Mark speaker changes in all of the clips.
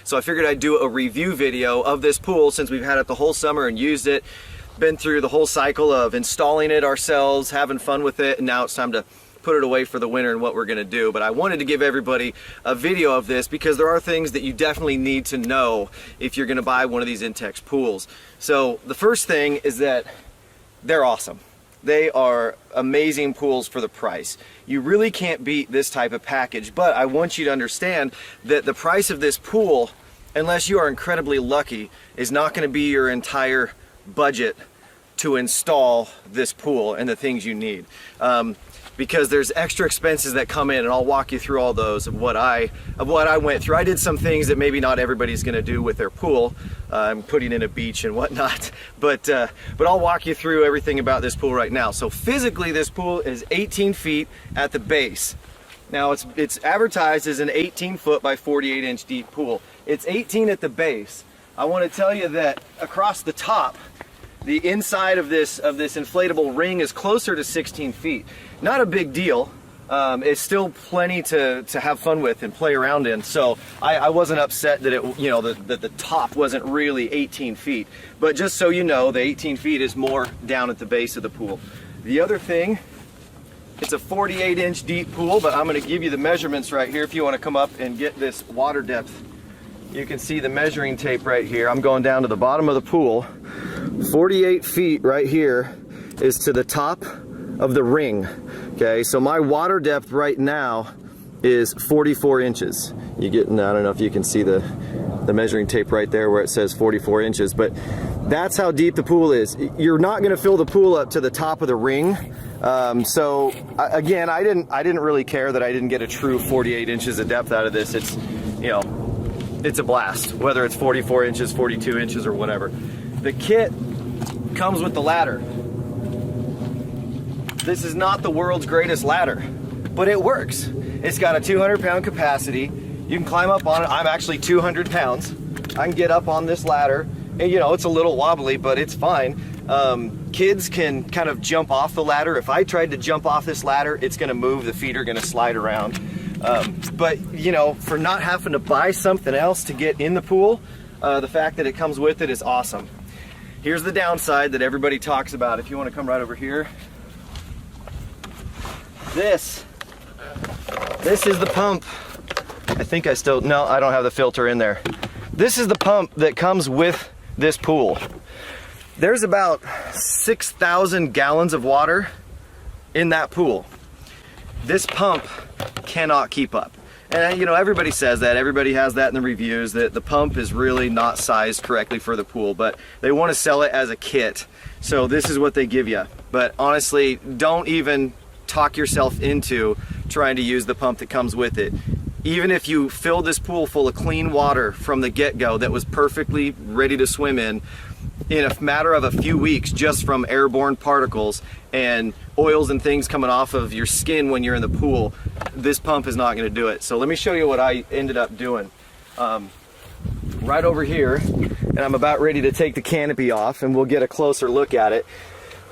Speaker 1: So I figured I'd do a review video of this pool since we've had it the whole summer and used it, been through the whole cycle of installing it ourselves, having fun with it, and now it's time to put it away for the winter and what we're gonna do. But I wanted to give everybody a video of this because there are things that you definitely need to know if you're gonna buy one of these Intex pools. So the first thing is that they're awesome. They are amazing pools for the price. You really can't beat this type of package, but I want you to understand that the price of this pool, unless you are incredibly lucky, is not gonna be your entire budget to install this pool and the things you need. Because there's extra expenses that come in, and I'll walk you through all those of what I went through. I did some things that maybe not everybody's gonna do with their pool. I'm putting in a beach and whatnot, but I'll walk you through everything about this pool right now. So physically, this pool is 18 feet at the base. Now it's advertised as an 18-foot by 48-inch deep pool. It's 18 at the base. I want to tell you that across the top, the inside of this inflatable ring is closer to 16 feet. Not a big deal. It's still plenty to have fun with and play around in. So I wasn't upset that that the top wasn't really 18 feet. But just so you know, the 18 feet is more down at the base of the pool. The other thing, it's a 48-inch deep pool, but I'm going to give you the measurements right here if you want to come up and get this water depth. You can see the measuring tape right here. I'm going down to the bottom of the pool. 48 feet right here is to the top of the ring. Okay, so my water depth right now is 44 inches. I don't know if you can see the measuring tape right there where it says 44 inches, but that's how deep the pool is. You're not going to fill the pool up to the top of the ring. So again, I didn't really care that I didn't get a true 48 inches of depth out of this. It's, it's a blast, whether it's 44 inches, 42 inches, or whatever. The kit comes with the ladder. This is not the world's greatest ladder, but it works. It's got a 200-pound capacity. You can climb up on it. I'm actually 200 pounds. I can get up on this ladder, and it's a little wobbly, but it's fine. Kids can kind of jump off the ladder. If I tried to jump off this ladder, it's gonna move, the feet are gonna slide around. But for not having to buy something else to get in the pool, the fact that it comes with it is awesome. Here's the downside that everybody talks about. If you want to come right over here, this is the pump. I think I don't have the filter in there. This is the pump that comes with this pool. There's about 6,000 gallons of water in that pool. This pump cannot keep up. And everybody says that, everybody has that in the reviews, that the pump is really not sized correctly for the pool, but they want to sell it as a kit. So this is what they give you. But honestly, don't even talk yourself into trying to use the pump that comes with it. Even if you fill this pool full of clean water from the get-go that was perfectly ready to swim in a matter of a few weeks, just from airborne particles and oils and things coming off of your skin when you're in the pool, this pump is not going to do it. So let me show you what I ended up doing. Right over here, and I'm about ready to take the canopy off and we'll get a closer look at it.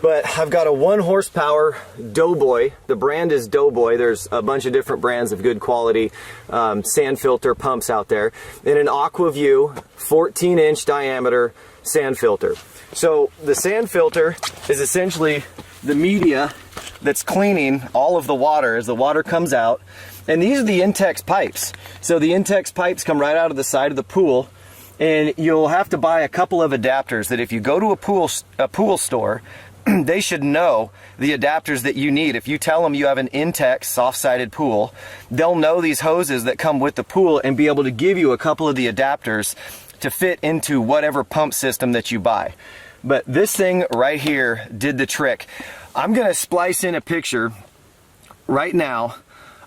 Speaker 1: But I've got a 1 horsepower Doughboy. The brand is Doughboy. There's a bunch of different brands of good quality sand filter pumps out there. And an AquaView 14-inch diameter sand filter. So the sand filter is essentially the media that's cleaning all of the water as the water comes out. And these are the Intex pipes. So the Intex pipes come right out of the side of the pool, and you'll have to buy a couple of adapters that if you go to a pool store, they should know the adapters that you need. If you tell them you have an Intex soft-sided pool, they'll know these hoses that come with the pool and be able to give you a couple of the adapters to fit into whatever pump system that you buy. But this thing right here did the trick. I'm gonna splice in a picture right now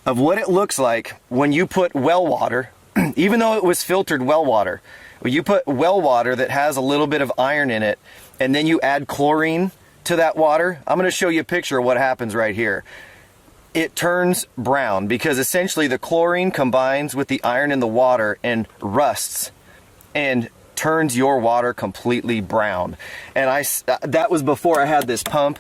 Speaker 1: of what it looks like when you put well water, even though it was filtered well water, when you put well water that has a little bit of iron in it, and then you add chlorine to that water. I'm going to show you a picture of what happens right here. It turns brown because essentially the chlorine combines with the iron in the water and rusts and turns your water completely brown. And that was before I had this pump.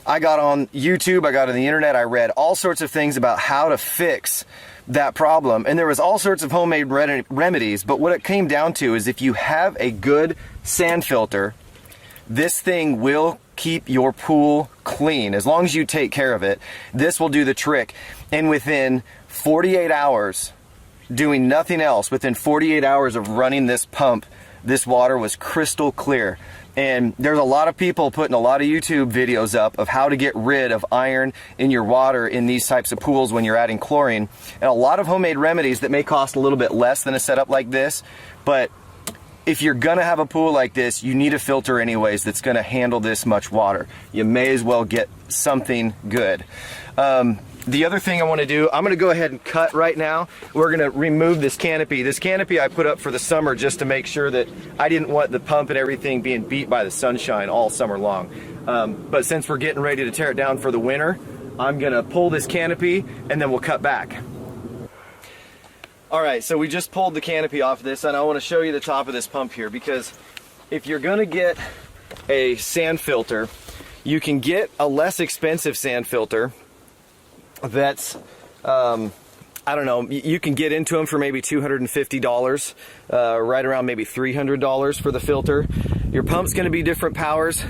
Speaker 1: I got on YouTube, I got on the internet, I read all sorts of things about how to fix that problem, and there was all sorts of homemade remedies, but what it came down to is if you have a good sand filter, this thing will keep your pool clean. As long as you take care of it, this will do the trick. And within 48 hours, doing nothing else, within 48 hours of running this pump, this water was crystal clear. And there's a lot of people putting a lot of YouTube videos up of how to get rid of iron in your water in these types of pools when you're adding chlorine. And a lot of homemade remedies that may cost a little bit less than a setup like this. But if you're gonna have a pool like this, you need a filter anyways that's gonna handle this much water. You may as well get something good. The other thing I want to do, I'm going to go ahead and cut right now. We're going to remove this canopy. This canopy I put up for the summer just to make sure that I didn't want the pump and everything being beat by the sunshine all summer long. But since we're getting ready to tear it down for the winter, I'm going to pull this canopy and then we'll cut back. All right, so we just pulled the canopy off this, and I want to show you the top of this pump here, because if you're going to get a sand filter, you can get a less expensive sand filter that's I don't know, you can get into them for maybe $250, right around maybe $300 for the filter. Your pump's going to be different powers,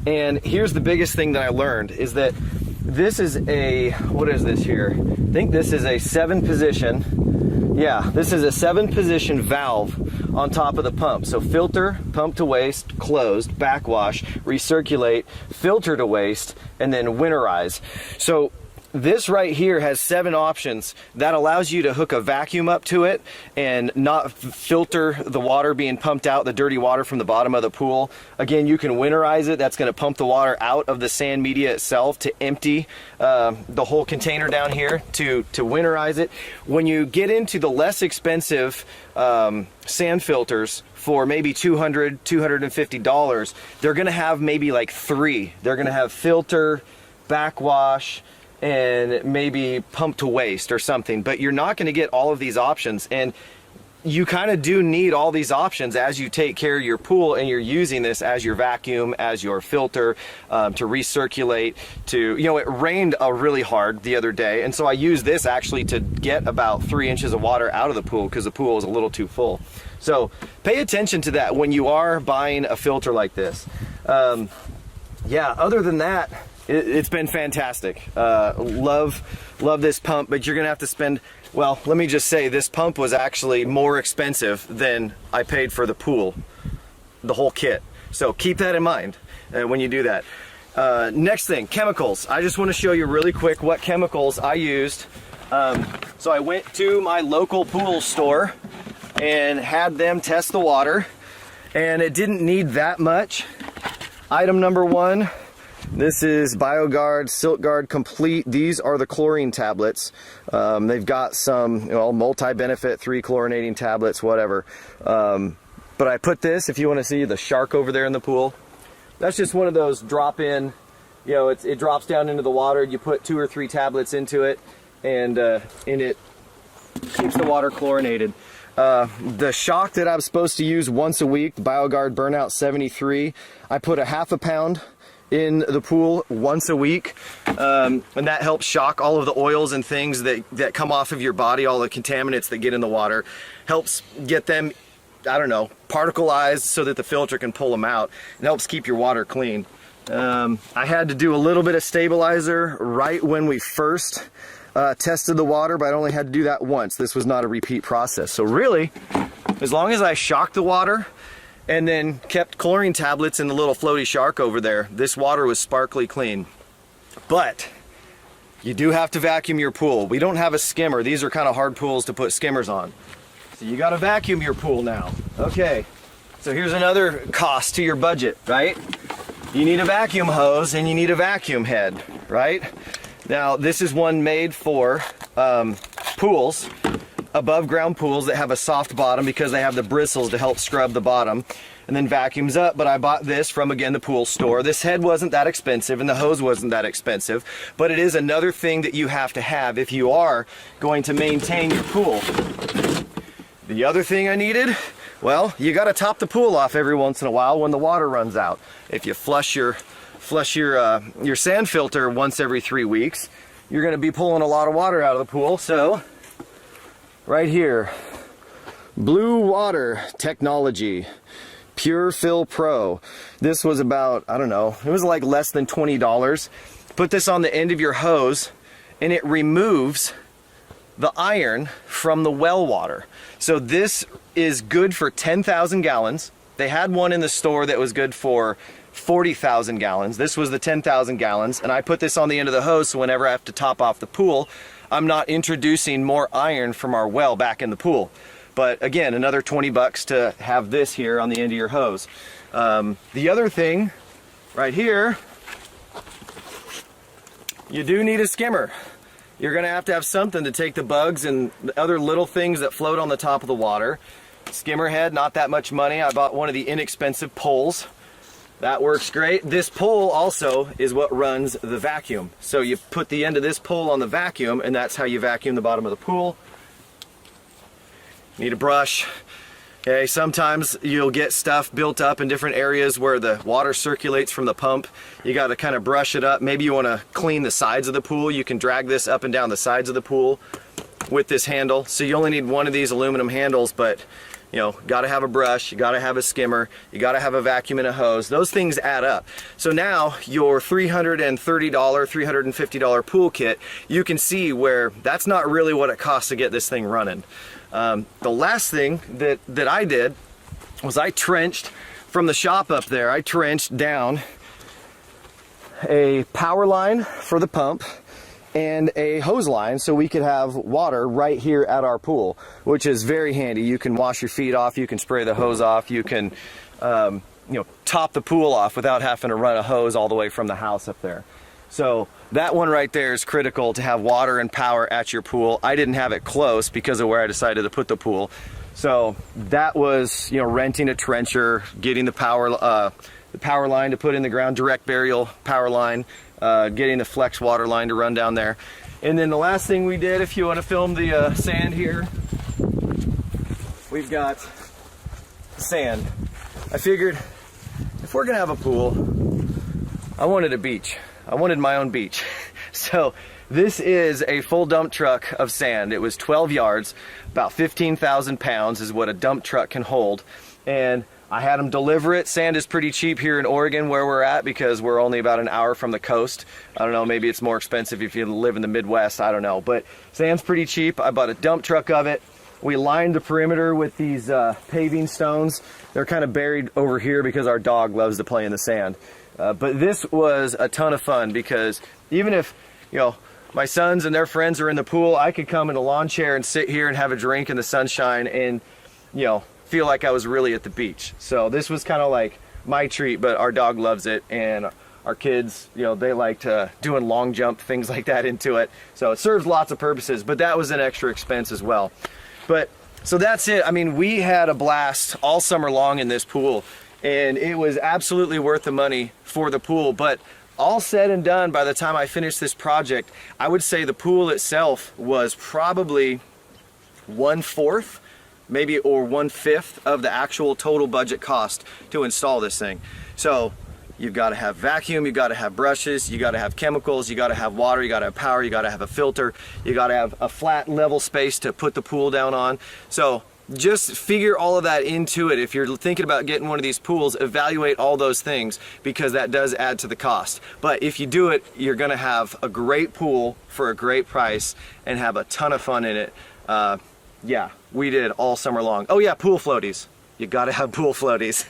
Speaker 1: and here's the biggest thing that I learned is that this is a, what is this here? I think this is a 7-position. Yeah, this is a 7-position valve on top of the pump. So filter, pump to waste, closed, backwash, recirculate, filter to waste, and then winterize. So this right here has 7 options. That allows you to hook a vacuum up to it and not filter the water being pumped out, the dirty water from the bottom of the pool. Again, you can winterize it. That's going to pump the water out of the sand media itself to empty the whole container down here to winterize it. When you get into the less expensive sand filters for maybe $200, $250, they're going to have maybe like 3. They're going to have filter, backwash, and maybe pump to waste or something, but you're not going to get all of these options, and you kind of do need all these options as you take care of your pool and you're using this as your vacuum, as your filter, to recirculate, to, you know, it rained really hard the other day, and so I used this actually to get about 3 inches of water out of the pool because the pool was a little too full. So pay attention to that when you are buying a filter like this. Yeah, other than that, it's been fantastic. Love this pump, but you're gonna have to spend, well, let me just say, this pump was actually more expensive than I paid for the pool, the whole kit. So keep that in mind when you do that. Next thing, chemicals. I just want to show you really quick what chemicals I used. So I went to my local pool store and had them test the water, and it didn't need that much. Item number 1. This is BioGuard Silk Guard Complete. These are the chlorine tablets. They've got some, you know, multi-benefit 3 chlorinating tablets, whatever. But I put this, if you want to see the shark over there in the pool, that's just one of those drop-in, you know, it drops down into the water. You put 2 or 3 tablets into it, and it keeps the water chlorinated. The shock that I'm supposed to use once a week, BioGuard Burnout 73, I put a ½ pound in the pool once a week, and that helps shock all of the oils and things that come off of your body, all the contaminants that get in the water, helps get them, I don't know, particleized so that the filter can pull them out. It helps keep your water clean. I had to do a little bit of stabilizer right when we first tested the water, but I only had to do that once. This was not a repeat process. So really, as long as I shocked the water and then kept chlorine tablets in the little floaty shark over there, this water was sparkly clean. But you do have to vacuum your pool. We don't have a skimmer. These are kind of hard pools to put skimmers on. So you got to vacuum your pool now. Okay, so here's another cost to your budget, right? You need a vacuum hose and you need a vacuum head, right? Now this is one made for pools, above ground pools that have a soft bottom because they have the bristles to help scrub the bottom, and then vacuums up. But I bought this from, again, the pool store. This head wasn't that expensive and the hose wasn't that expensive, but it is another thing that you have to have if you are going to maintain your pool. The other thing I needed, well, you got to top the pool off every once in a while when the water runs out. If you flush your flush your sand filter once every 3 weeks, you're going to be pulling a lot of water out of the pool. So right here, Blue Water Technology Pure Fill Pro. This was about, I don't know, it was like less than $20. Put this on the end of your hose and it removes the iron from the well water. So this is good for 10,000 gallons. They had one in the store that was good for 40,000 gallons. This was the 10,000 gallons, and I put this on the end of the hose so whenever I have to top off the pool, I'm not introducing more iron from our well back in the pool. But again, another 20 bucks to have this here on the end of your hose. The other thing right here, you do need a skimmer. You're gonna have to have something to take the bugs and the other little things that float on the top of the water. Skimmer head, not that much money. I bought one of the inexpensive poles. That works great. This pole also is what runs the vacuum. So you put the end of this pole on the vacuum and that's how you vacuum the bottom of the pool. Need a brush. Okay, sometimes you'll get stuff built up in different areas where the water circulates from the pump. You got to kind of brush it up. Maybe you want to clean the sides of the pool. You can drag this up and down the sides of the pool with this handle. So you only need one of these aluminum handles, but you know, got to have a brush, you got to have a skimmer, you got to have a vacuum and a hose. Those things add up. So now your $330, $350 pool kit, you can see where that's not really what it costs to get this thing running. The last thing that I did was I trenched from the shop up there. I trenched down a power line for the pump and a hose line so we could have water right here at our pool, which is very handy. You can wash your feet off, you can spray the hose off, you can you know, top the pool off without having to run a hose all the way from the house up there. So that one right there is critical to have water and power at your pool. I didn't have it close because of where I decided to put the pool. So that was, you know, renting a trencher, getting the power line to put in the ground, direct burial power line, getting the flex water line to run down there. And then the last thing we did, if you want to film the sand here, we've got sand. I figured if we're gonna have a pool, I wanted a beach. I wanted my own beach. So this is a full dump truck of sand. It was 12 yards, about 15,000 pounds is what a dump truck can hold. And I had them deliver it. Sand is pretty cheap here in Oregon where we're at because we're only about an hour from the coast. I don't know, maybe it's more expensive if you live in the Midwest, I don't know. But sand's pretty cheap. I bought a dump truck of it. We lined the perimeter with these paving stones. They're kind of buried over here because our dog loves to play in the sand. But this was a ton of fun because even if, you know, my sons and their friends are in the pool, I could come in a lawn chair and sit here and have a drink in the sunshine and, you know, feel like I was really at the beach. So this was kind of like my treat, but our dog loves it and our kids, you know, they liked doing long jump, things like that into it. So it serves lots of purposes, but that was an extra expense as well. But so that's it. I mean, we had a blast all summer long in this pool. And it was absolutely worth the money for the pool. But all said and done, by the time I finished this project, I would say the pool itself was probably 1/4, maybe, or 1/5 of the actual total budget cost to install this thing. So you've got to have vacuum, you've got to have brushes, you got to have chemicals, you got to have water, you got to have power, you got to have a filter, you got to have a flat level space to put the pool down on. So just figure all of that into it. If you're thinking about getting one of these pools, evaluate all those things because that does add to the cost. But if you do it, you're gonna have a great pool for a great price and have a ton of fun in it. Yeah, we did all summer long. Oh yeah, pool floaties. You gotta have pool floaties.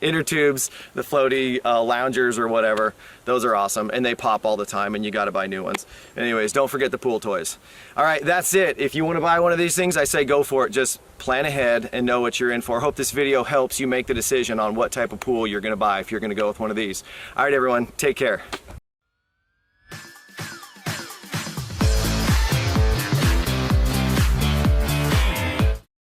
Speaker 1: Inner tubes, the floaty loungers or whatever, those are awesome and they pop all the time and you got to buy new ones. Anyways, don't forget the pool toys. All right, that's it. If you want to buy one of these things, I say go for it. Just plan ahead and know what you're in for. Hope this video helps you make the decision on what type of pool you're going to buy if you're going to go with one of these. All right, everyone, take care.